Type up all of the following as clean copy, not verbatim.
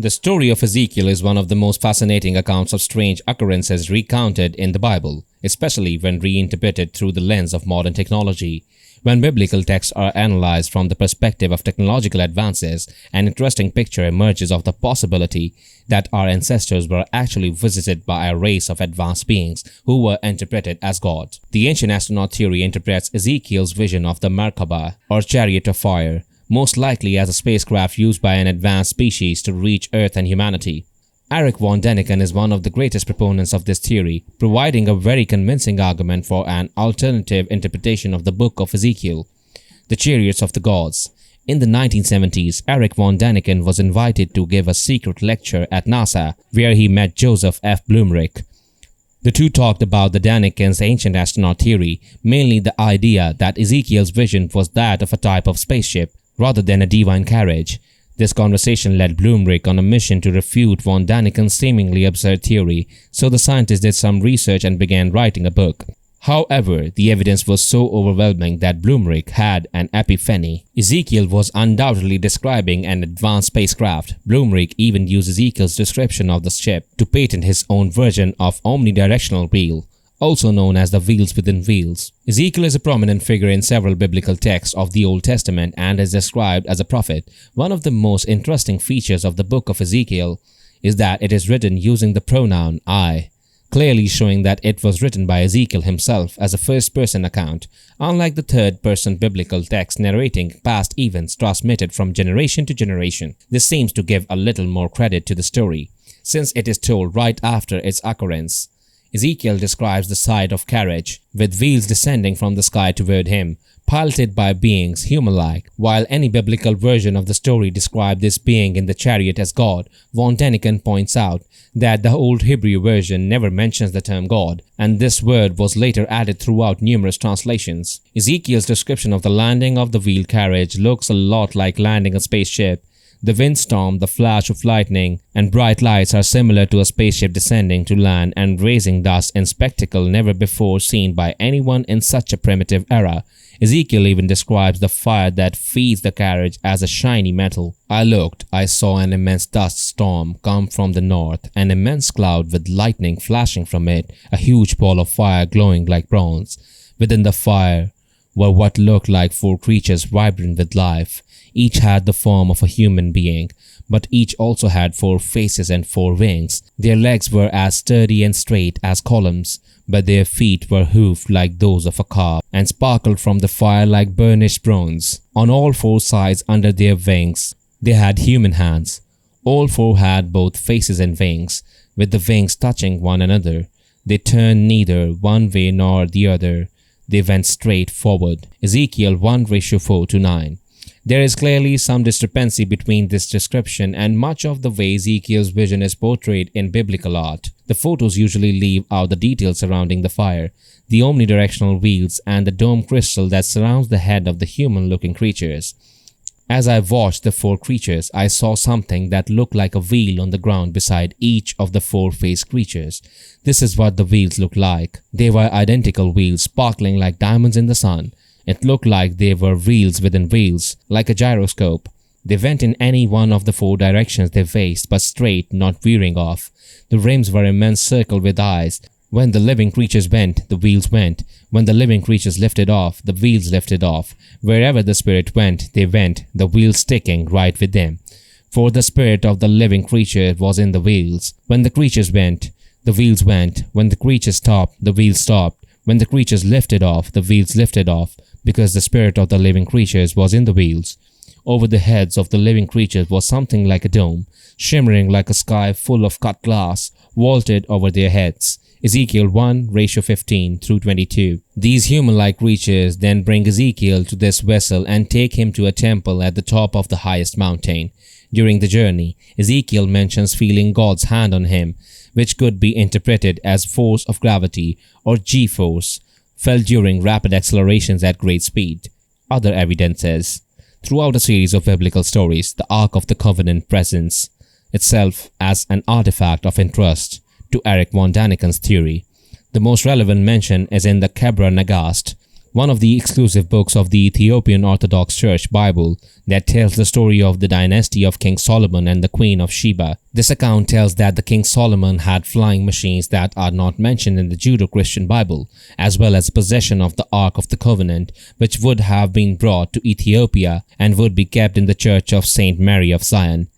The story of Ezekiel is one of the most fascinating accounts of strange occurrences recounted in the Bible, especially when reinterpreted through the lens of modern technology. When biblical texts are analyzed from the perspective of technological advances, an interesting picture emerges of the possibility that our ancestors were actually visited by a race of advanced beings who were interpreted as God. The Ancient Astronaut Theory interprets Ezekiel's vision of the Merkabah, or Chariot of Fire, most likely as a spacecraft used by an advanced species to reach Earth and humanity. Erich von Däniken is one of the greatest proponents of this theory, providing a very convincing argument for an alternative interpretation of the Book of Ezekiel, the Chariots of the Gods. In the 1970s, Erich von Däniken was invited to give a secret lecture at NASA, where he met Joseph F. Blumrich. The two talked about the Däniken's Ancient Astronaut Theory, mainly the idea that Ezekiel's vision was that of a type of spaceship, rather than a divine carriage. This conversation led Blumrich on a mission to refute von Däniken's seemingly absurd theory, so the scientist did some research and began writing a book. However, the evidence was so overwhelming that Blumrich had an epiphany. Ezekiel was undoubtedly describing an advanced spacecraft. Blumrich even used Ezekiel's description of the ship to patent his own version of omnidirectional wheel, also known as the wheels within wheels. Ezekiel is a prominent figure in several biblical texts of the Old Testament and is described as a prophet. One of the most interesting features of the Book of Ezekiel is that it is written using the pronoun I, clearly showing that it was written by Ezekiel himself as a first-person account, unlike the third-person biblical text narrating past events transmitted from generation to generation. This seems to give a little more credit to the story, since it is told right after its occurrence. Ezekiel describes the sight of carriage, with wheels descending from the sky toward him, piloted by beings human-like. While any biblical version of the story described this being in the chariot as God, von Däniken points out that the Old Hebrew version never mentions the term God, and this word was later added throughout numerous translations. Ezekiel's description of the landing of the wheeled carriage looks a lot like landing a spaceship. The windstorm, the flash of lightning, and bright lights are similar to a spaceship descending to land and raising dust in spectacle never before seen by anyone in such a primitive era. Ezekiel even describes the fire that feeds the carriage as a shiny metal. I looked, I saw an immense dust storm come from the north, an immense cloud with lightning flashing from it, a huge ball of fire glowing like bronze. Within the fire were what looked like 4 creatures vibrant with life. Each had the form of a human being, but each also had 4 faces and 4 wings. Their legs were as sturdy and straight as columns, but their feet were hoofed like those of a calf and sparkled from the fire like burnished bronze. On all 4 sides under their wings, they had human hands. All 4 had both faces and wings, with the wings touching one another. They turned neither one way nor the other. They went straight forward. Ezekiel 1:4:9. There is clearly some discrepancy between this description and much of the way Ezekiel's vision is portrayed in biblical art. The photos usually leave out the details surrounding the fire, the omnidirectional wheels, and the dome crystal that surrounds the head of the human-looking creatures. As I watched the 4 creatures, I saw something that looked like a wheel on the ground beside each of the 4-faced creatures. This is what the wheels looked like. They were identical wheels sparkling like diamonds in the sun. It looked like they were wheels within wheels, like a gyroscope. They went in any one of the 4 directions they faced, but straight, not veering off. The rims were immense circle with eyes. When the living creatures went, the wheels went. When the living creatures lifted off, the wheels lifted off. Wherever the spirit went, they went, the wheels sticking right with them. For the spirit of the living creature was in the wheels. When the creatures went, the wheels went. When the creatures stopped, the wheels stopped. When the creatures lifted off, the wheels lifted off, because the spirit of the living creatures was in the wheels. Over the heads of the living creatures was something like a dome, shimmering like a sky full of cut glass, vaulted over their heads. Ezekiel 1:15-22. These human-like creatures then bring Ezekiel to this vessel and take him to a temple at the top of the highest mountain. During the journey, Ezekiel mentions feeling God's hand on him, which could be interpreted as force of gravity or G-force, felt during rapid accelerations at great speed. Other evidences. Throughout a series of biblical stories, the Ark of the Covenant presents itself as an artifact of interest to Erich von Däniken's theory. The most relevant mention is in the Kebra Nagast, one of the exclusive books of the Ethiopian Orthodox Church Bible that tells the story of the dynasty of King Solomon and the Queen of Sheba. This account tells that the King Solomon had flying machines that are not mentioned in the Judeo-Christian Bible, as well as possession of the Ark of the Covenant, which would have been brought to Ethiopia and would be kept in the Church of Saint Mary of Zion.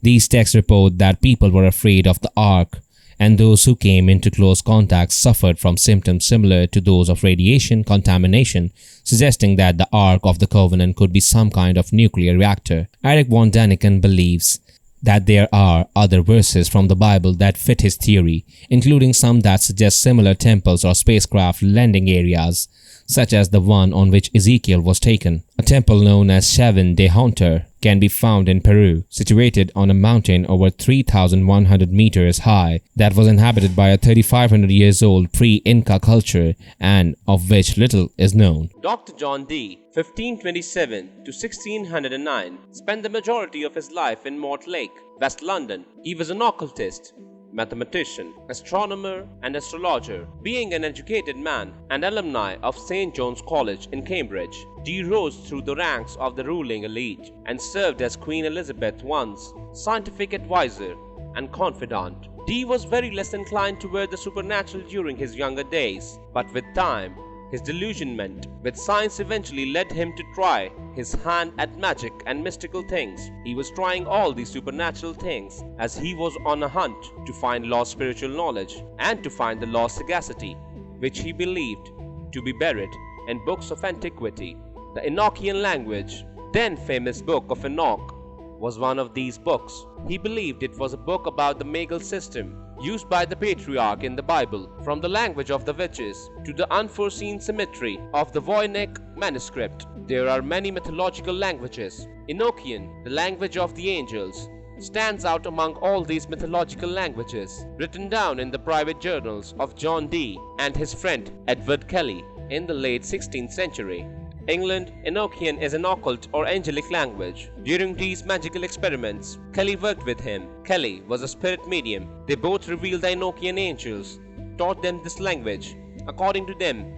These texts report that people were afraid of the Ark, and those who came into close contact suffered from symptoms similar to those of radiation contamination, suggesting that the Ark of the Covenant could be some kind of nuclear reactor. Erich von Däniken believes that there are other verses from the Bible that fit his theory, including some that suggest similar temples or spacecraft landing areas, such as the one on which Ezekiel was taken. A temple known as Shaven de Hunter can be found in Peru, situated on a mountain over 3,100 meters high that was inhabited by a 3,500 years old pre-Inca culture and of which little is known. Dr. John Dee, 1527 to 1609, spent the majority of his life in Mortlake, West London. He was an occultist, mathematician, astronomer, and astrologer. Being an educated man and alumni of St. John's College in Cambridge, Dee rose through the ranks of the ruling elite and served as Queen Elizabeth I's scientific advisor and confidant. Dee was very less inclined toward the supernatural during his younger days, but with time, his delusionment with science eventually led him to try his hand at magic and mystical things. He was trying all these supernatural things as he was on a hunt to find lost spiritual knowledge and to find the lost sagacity, which he believed to be buried in books of antiquity. The Enochian language, then famous Book of Enoch, was one of these books. He believed it was a book about the Magal system used by the patriarch in the Bible, from the language of the witches to the unforeseen symmetry of the Voynich manuscript. There are many mythological languages. Enochian, the language of the angels, stands out among all these mythological languages, written down in the private journals of John Dee and his friend Edward Kelly in the late 16th century. England, Enochian is an occult or angelic language. During these magical experiments, Kelly worked with him. Kelly was a spirit medium. They both revealed the Enochian angels, taught them this language. According to them,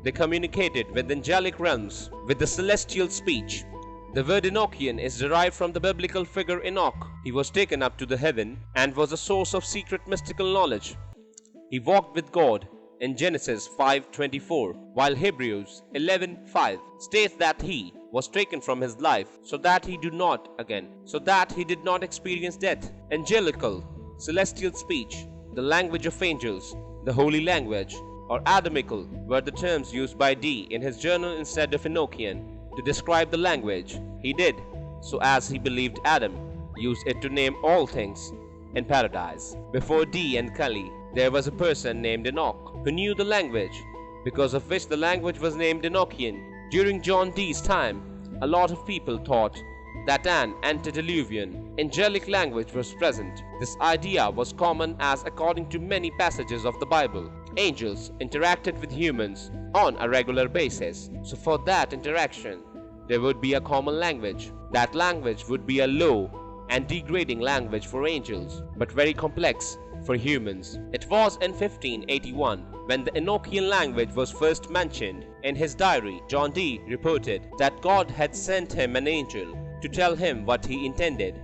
they communicated with angelic realms with the celestial speech. The word Enochian is derived from the biblical figure Enoch. He was taken up to the heaven and was a source of secret mystical knowledge. He walked with God in Genesis 5:24, while Hebrews 11:5 states that he was taken from his life so that he did not experience death. Angelical, celestial speech, the language of angels, the holy language, or Adamical were the terms used by Dee in his journal instead of Enochian to describe the language. He did so as he believed Adam used it to name all things in paradise. Before Dee and Kelly, there was a person named Enoch who knew the language, because of which the language was named Enochian. During John Dee's time, a lot of people thought that an antediluvian, angelic language was present. This idea was common as, according to many passages of the Bible, angels interacted with humans on a regular basis. So for that interaction, there would be a common language. That language would be a low and degrading language for angels, but very complex for humans. It was in 1581 when the Enochian language was first mentioned. In his diary, John Dee reported that God had sent him an angel to tell him what he intended.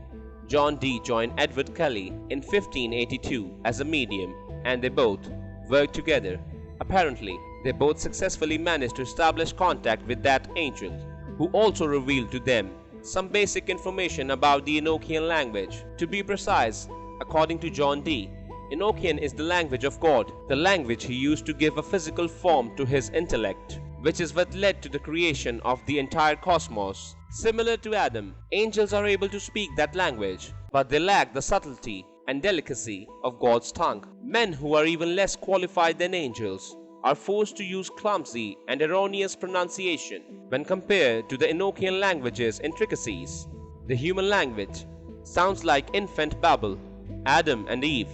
John Dee joined Edward Kelly in 1582 as a medium, and they both worked together. Apparently, they both successfully managed to establish contact with that angel, who also revealed to them some basic information about the Enochian language. To be precise, according to John Dee, Enochian is the language of God, the language he used to give a physical form to his intellect, which is what led to the creation of the entire cosmos. Similar to Adam, angels are able to speak that language, but they lack the subtlety and delicacy of God's tongue. Men who are even less qualified than angels are forced to use clumsy and erroneous pronunciation when compared to the Enochian language's intricacies. The human language sounds like infant babble. Adam and Eve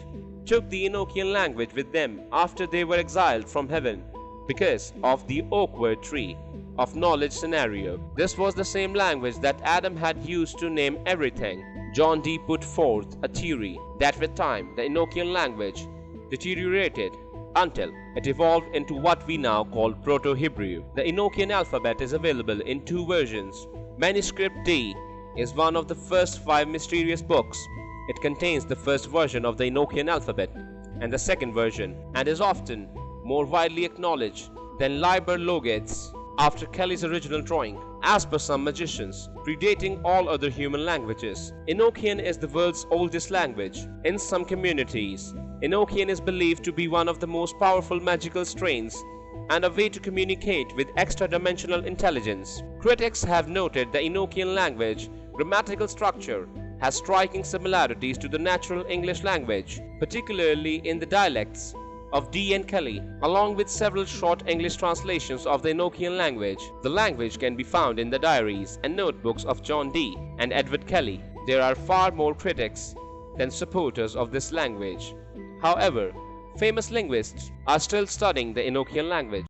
took the Enochian language with them after they were exiled from heaven because of the awkward tree of knowledge scenario. This was the same language that Adam had used to name everything. John Dee put forth a theory that with time the Enochian language deteriorated until it evolved into what we now call Proto-Hebrew. The Enochian alphabet is available in two versions. Manuscript D is one of the first 5 mysterious books. It contains the first version of the Enochian alphabet and the second version, and is often more widely acknowledged than Liber Logates after Kelly's original drawing. As per some magicians, predating all other human languages, Enochian is the world's oldest language. In some communities, Enochian is believed to be one of the most powerful magical strains and a way to communicate with extra-dimensional intelligence. Critics have noted the Enochian language grammatical structure has striking similarities to the natural English language, particularly in the dialects of Dee and Kelly, along with several short English translations of the Enochian language. The language can be found in the diaries and notebooks of John Dee and Edward Kelly. There are far more critics than supporters of this language. However, famous linguists are still studying the Enochian language.